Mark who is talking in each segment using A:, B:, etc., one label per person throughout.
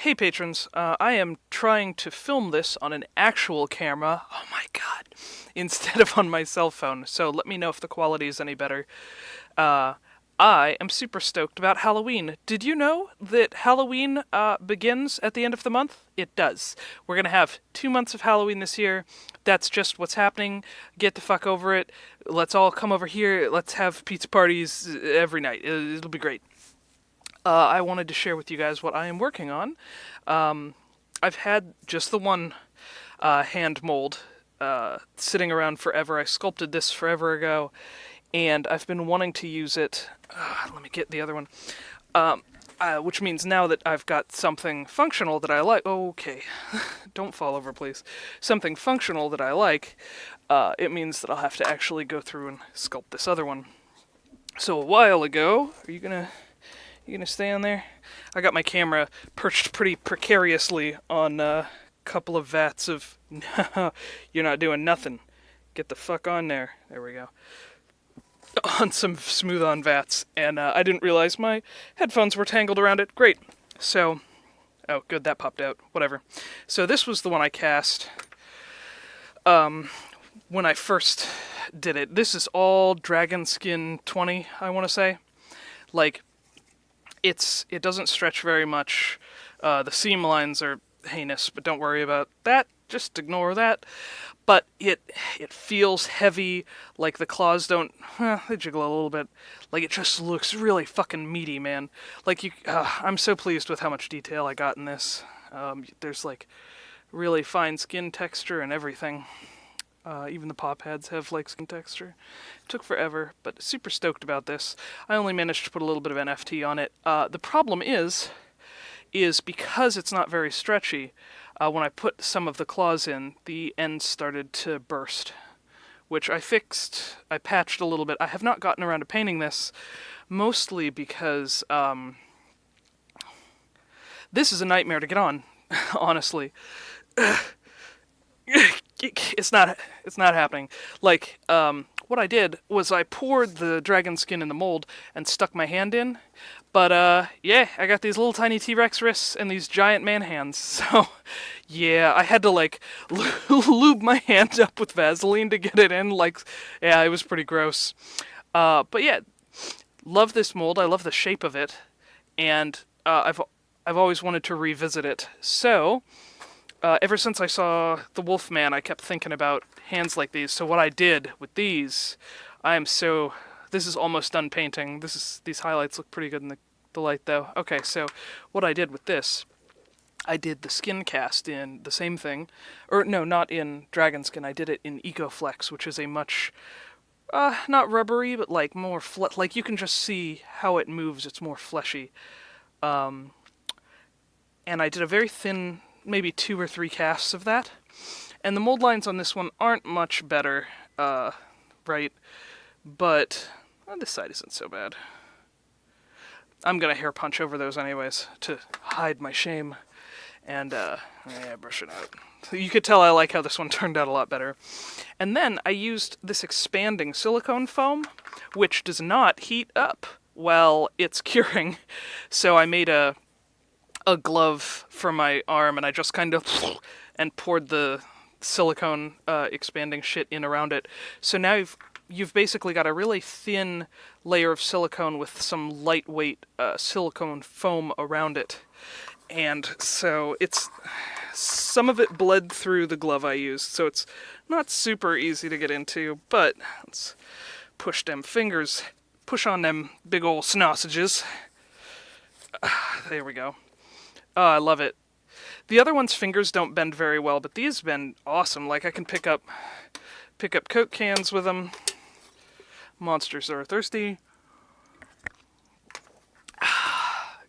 A: Hey patrons, I am trying to film this on an actual camera, oh my god, instead of on my cell phone, so let me know if the quality is any better. Uh, I am super stoked about Halloween. Did you know that Halloween begins at the end of the month? It does. We're gonna have 2 months of Halloween this year. That's just what's happening. Get the fuck over it. Let's all come over here. Let's have pizza parties every night. It'll be great. I wanted to share with you guys what I am working on. I've had just the one hand mold sitting around forever. I sculpted this forever ago, and I've been wanting to use it. Let me get the other one. Which means now that I've got something functional that I like. Okay, don't fall over, please. Something functional that I like. It means that I'll have to actually go through and sculpt this other one. So a while ago, you gonna stay on there? I got my camera perched pretty precariously on a couple of vats of. No, you're not doing nothing. Get the fuck on there. There we go. On some smooth-on vats, and I didn't realize my headphones were tangled around it. Great. So, oh, good, that popped out. Whatever. So this was the one I cast when I first did it. This is all Dragon Skin 20, I want to say. Like, it doesn't stretch very much. The seam lines are heinous, but don't worry about that. Just ignore that. But it feels heavy, like the claws don't, they jiggle a little bit. Like it just looks really fucking meaty, man. Like I'm so pleased with how much detail I got in this. There's like really fine skin texture and everything. Even the paw pads have like skin texture. It took forever, but super stoked about this. I only managed to put a little bit of NFT on it. The problem is because it's not very stretchy, when I put some of the claws in, the ends started to burst, which I fixed. I patched a little bit. I have not gotten around to painting this, mostly because this is a nightmare to get on, honestly. It's not happening. Like, what I did was I poured the dragon skin in the mold and stuck my hand in. But, yeah, I got these little tiny T-Rex wrists and these giant man hands. So, yeah, I had to, like, lube my hand up with Vaseline to get it in. Like, yeah, it was pretty gross. But yeah, love this mold. I love the shape of it. And, I've always wanted to revisit it. So, ever since I saw the Wolfman, I kept thinking about hands like these. So what I did with these, this is almost done painting. These highlights look pretty good in the light, though. Okay, so what I did with this, I did the skin cast in the same thing. Or, no, not in Dragon Skin. I did it in EcoFlex, which is a much, not rubbery, but like more, like you can just see how it moves. It's more fleshy. And I did a very thin, maybe 2 or 3 casts of that. And the mold lines on this one aren't much better, right? But this side isn't so bad. I'm gonna hair punch over those anyways to hide my shame. And, yeah, brush it out. So you could tell I like how this one turned out a lot better. And then I used this expanding silicone foam, which does not heat up while it's curing. So I made a glove for my arm, and I just kind of and poured the silicone expanding shit in around it. So now you've basically got a really thin layer of silicone with some lightweight silicone foam around it. And so some of it bled through the glove I used, so it's not super easy to get into, but let's push on them big ol' sausages. There we go. Oh, I love it. The other one's fingers don't bend very well, but these bend awesome. Like I can pick up Coke cans with them. Monsters are thirsty.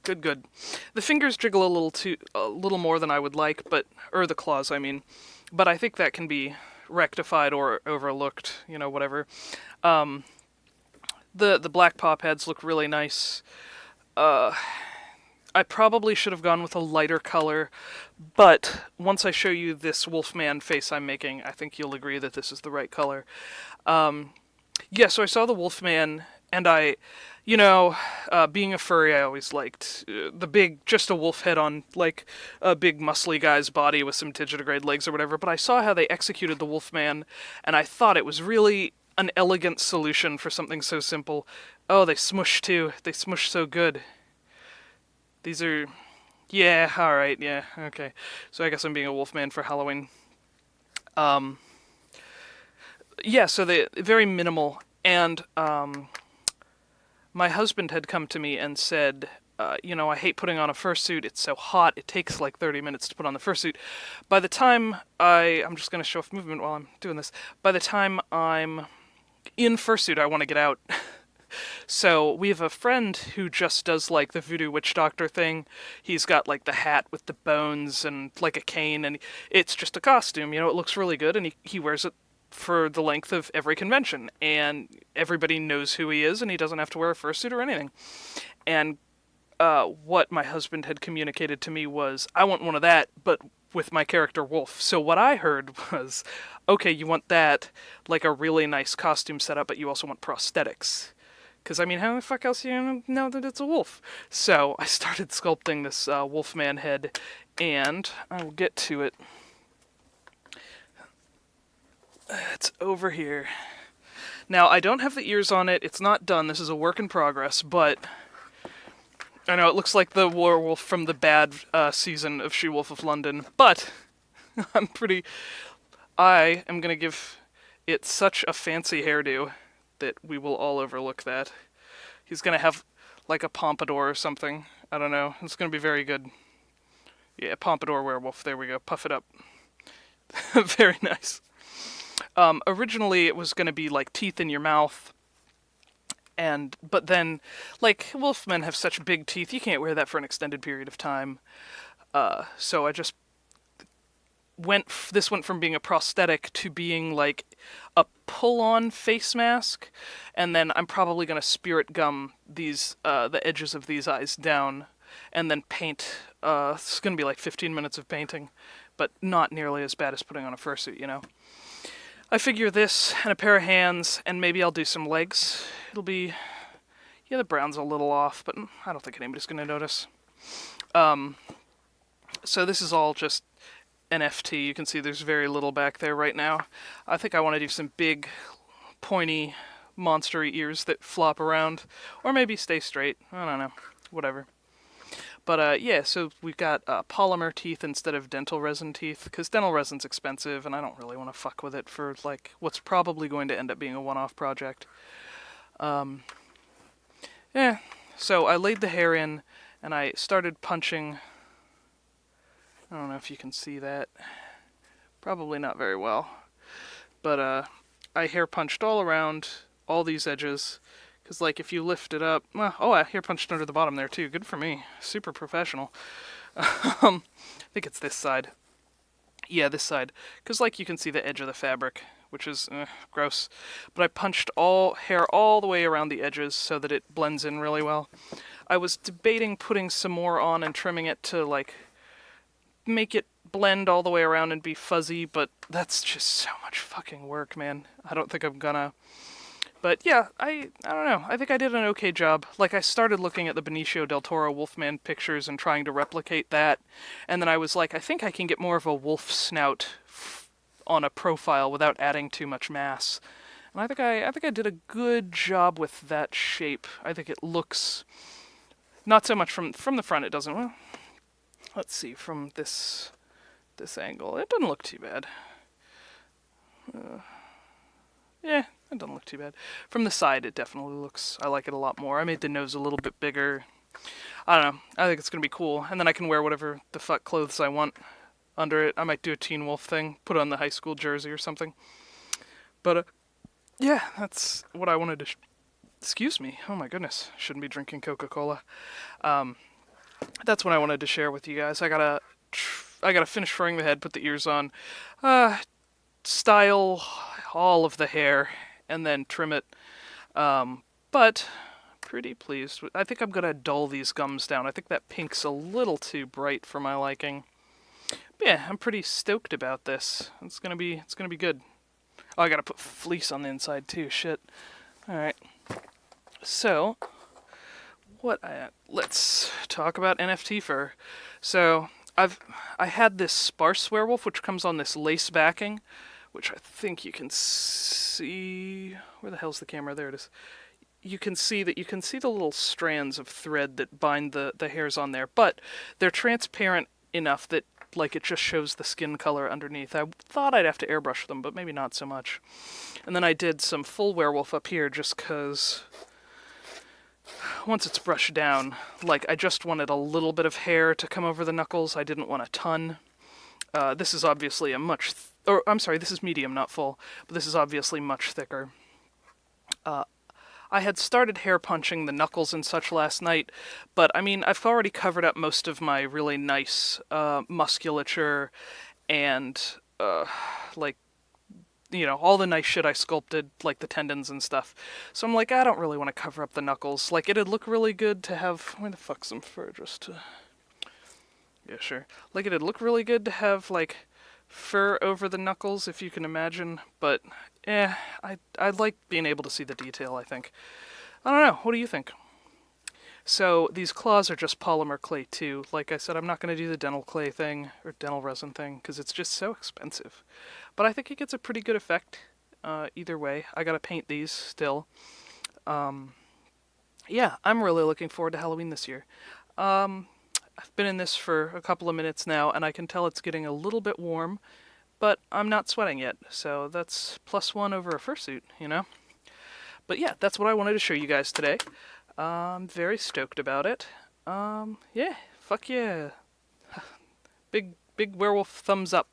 A: Good. The fingers jiggle a little more than I would like, or the claws, I mean. But I think that can be rectified or overlooked, whatever. The black paw pads look really nice. I probably should have gone with a lighter color, but once I show you this Wolfman face I'm making, I think you'll agree that this is the right color. Yeah, so I saw the Wolfman, and You know, being a furry, I always liked the big, just a wolf head on, like, a big muscly guy's body with some digitigrade legs or whatever, but I saw how they executed the Wolfman, and I thought it was really an elegant solution for something so simple. Oh, they smush too. They smush so good. These are... Yeah, alright, yeah, okay. So I guess I'm being a Wolfman for Halloween. Um, yeah, so they very minimal, and my husband had come to me and said, I hate putting on a fursuit. It's so hot. It takes like 30 minutes to put on the fursuit. By the time I'm just going to show off movement while I'm doing this. By the time I'm in fursuit, I want to get out. So we have a friend who just does like the voodoo witch doctor thing. He's got like the hat with the bones and like a cane, and it's just a costume. It looks really good, and he wears it for the length of every convention, and everybody knows who he is, and he doesn't have to wear a fursuit or anything. And what my husband had communicated to me was, I want one of that, but with my character Wolf. So what I heard was, okay, you want that, like a really nice costume setup, but you also want prosthetics. Because, I mean, how the fuck else you know that it's a wolf? So I started sculpting this Wolfman head, and I will get to it. It's over here. Now, I don't have the ears on it. It's not done. This is a work in progress, but I know it looks like the werewolf from the bad season of She-Wolf of London, but I am going to give it such a fancy hairdo that we will all overlook that. He's going to have like a pompadour or something. I don't know. It's going to be very good. Yeah, pompadour werewolf. There we go. Puff it up. Very nice. Originally, it was going to be like teeth in your mouth, but then, like, wolfmen have such big teeth, you can't wear that for an extended period of time. So I just this went from being a prosthetic to being like a pull-on face mask, and then I'm probably going to spirit gum these the edges of these eyes down, and then paint. It's going to be like 15 minutes of painting, but not nearly as bad as putting on a fursuit. I figure this and a pair of hands, and maybe I'll do some legs. It'll be... Yeah, the brown's a little off, but I don't think anybody's going to notice. So this is all just NFT. You can see there's very little back there right now. I think I want to do some big, pointy, monstery ears that flop around, or maybe stay straight. I don't know. Whatever. But yeah, so we've got polymer teeth instead of dental resin teeth, because dental resin's expensive, and I don't really want to fuck with it for like what's probably going to end up being a one-off project. Yeah, so I laid the hair in, and I started punching. I don't know if you can see that. Probably not very well. But I hair punched all around all these edges. Because, like, if you lift it up... I hair punched under the bottom there, too. Good for me. Super professional. I think it's this side. Yeah, this side. Because, like, you can see the edge of the fabric, which is gross. But I punched hair all the way around the edges so that it blends in really well. I was debating putting some more on and trimming it to, like, make it blend all the way around and be fuzzy, but that's just so much fucking work, man. I don't think I'm gonna... But yeah, I don't know. I think I did an okay job. Like, I started looking at the Benicio del Toro Wolfman pictures and trying to replicate that, and then I was like, I think I can get more of a wolf snout on a profile without adding too much mass. And I think I did a good job with that shape. I think it looks not so much from the front. It doesn't. Well, let's see from this angle. It doesn't look too bad. Yeah. It doesn't look too bad. From the side, it definitely looks... I like it a lot more. I made the nose a little bit bigger. I don't know. I think it's going to be cool. And then I can wear whatever the fuck clothes I want under it. I might do a Teen Wolf thing. Put on the high school jersey or something. But, yeah, that's what I wanted to... Excuse me. Oh my goodness. Shouldn't be drinking Coca-Cola. That's what I wanted to share with you guys. I gotta finish furring the head, put the ears on. Style all of the hair, and then trim it. But pretty pleased. I think I'm gonna dull these gums down. I think that pink's a little too bright for my liking. But yeah, I'm pretty stoked about this. It's gonna be good. Oh, I gotta put fleece on the inside too. Shit. All right. So let's talk about NFT fur. So I had this sparse werewolf, which comes on this lace backing, which I think you can see. Where the hell's the camera? There it is. You can see the little strands of thread that bind the hairs on there, but they're transparent enough that like it just shows the skin color underneath. I thought I'd have to airbrush them, but maybe not so much. And then I did some full werewolf up here just because once it's brushed down, like I just wanted a little bit of hair to come over the knuckles. I didn't want a ton. This is obviously a this is medium, not full, but this is obviously much thicker. I had started hair punching the knuckles and such last night, but I mean, I've already covered up most of my really nice musculature and like, you know, all the nice shit I sculpted, like the tendons and stuff. So I'm like, I don't really want to cover up the knuckles. Like, it'd look really good to have... Where the fuck's some fur just to... Yeah, sure. Like, it'd look really good to have, like, fur over the knuckles, if you can imagine, but I like being able to see the detail, I think. I don't know, what do you think? So these claws are just polymer clay too. Like I said, I'm not going to do the dental clay thing or dental resin thing because it's just so expensive. But I think it gets a pretty good effect either way. I got to paint these still. Yeah, I'm really looking forward to Halloween this year. I've been in this for a couple of minutes now, and I can tell it's getting a little bit warm, but I'm not sweating yet, so that's +1 over a fursuit, you know? But yeah, that's what I wanted to show you guys today. I'm very stoked about it. Yeah, fuck yeah. Big werewolf thumbs up.